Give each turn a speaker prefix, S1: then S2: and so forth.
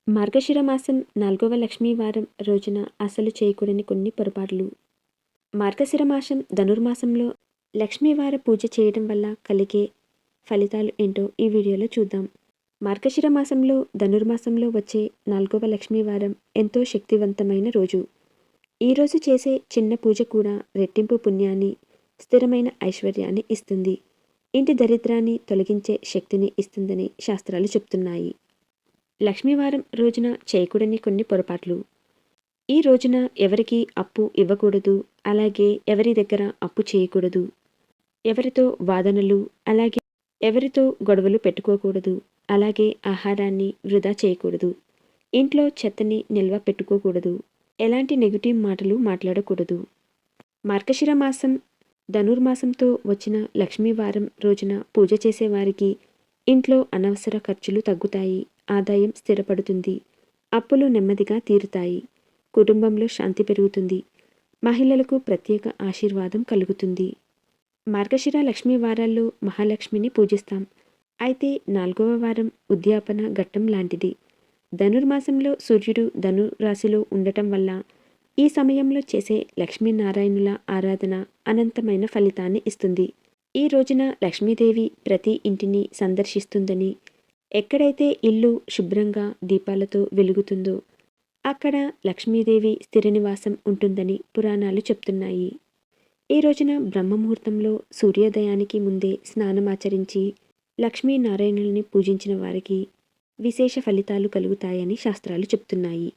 S1: మార్గశిర మాసం 4వ లక్ష్మీవారం రోజున అసలు చేయకూడని కొన్ని పొరపాట్లు. మార్గశిర మాసం ధనుర్మాసంలో లక్ష్మీవార పూజ చేయడం వల్ల కలిగే ఫలితాలు ఏంటో ఈ వీడియోలో చూద్దాం. మార్గశిర మాసంలో ధనుర్మాసంలో వచ్చే 4వ లక్ష్మీవారం ఎంతో శక్తివంతమైన రోజు. ఈరోజు చేసే చిన్న పూజ కూడా రెట్టింపు పుణ్యాన్ని, స్థిరమైన ఐశ్వర్యాన్ని ఇస్తుంది. ఇంటి దరిద్రాన్ని తొలగించే శక్తిని ఇస్తుందని శాస్త్రాలు చెప్తున్నాయి. లక్ష్మీవారం రోజున చేయకూడని కొన్ని పొరపాట్లు. ఈ రోజున ఎవరికీ అప్పు ఇవ్వకూడదు, అలాగే ఎవరి దగ్గర అప్పు చేయకూడదు. ఎవరితో వాదనలు, అలాగే ఎవరితో గొడవలు పెట్టుకోకూడదు. అలాగే ఆహారాన్ని వృధా చేయకూడదు. ఇంట్లో చెత్తని నిల్వ పెట్టుకోకూడదు. ఎలాంటి నెగిటివ్ మాటలు మాట్లాడకూడదు. మార్గశిర మాసం ధనుర్మాసంతో వచ్చిన లక్ష్మీవారం రోజున పూజ చేసేవారికి ఇంట్లో అనవసర ఖర్చులు తగ్గుతాయి. ఆదాయం స్థిరపడుతుంది. అప్పులు నెమ్మదిగా తీరుతాయి. కుటుంబంలో శాంతి పెరుగుతుంది. మహిళలకు ప్రత్యేక ఆశీర్వాదం కలుగుతుంది. మార్గశిర లక్ష్మీ వారాల్లో మహాలక్ష్మిని పూజిస్తాం. అయితే 4వ వారం ఉద్యాపన ఘట్టం లాంటిది. ధనుర్మాసంలో సూర్యుడు ధను రాశిలో ఉండటం వల్ల ఈ సమయంలో చేసే లక్ష్మీనారాయణుల ఆరాధన అనంతమైన ఫలితాన్ని ఇస్తుంది. ఈ రోజున లక్ష్మీదేవి ప్రతి ఇంటిని సందర్శిస్తుందని, ఎక్కడైతే ఇల్లు శుభ్రంగా దీపాలతో వెలుగుతుందో అక్కడ లక్ష్మీదేవి స్థిర నివాసం ఉంటుందని పురాణాలు చెప్తున్నాయి. ఈ రోజున బ్రహ్మముహూర్తంలో సూర్యోదయానికి ముందే స్నానమాచరించి లక్ష్మీనారాయణుల్ని పూజించిన వారికి విశేష ఫలితాలు కలుగుతాయని శాస్త్రాలు చెప్తున్నాయి.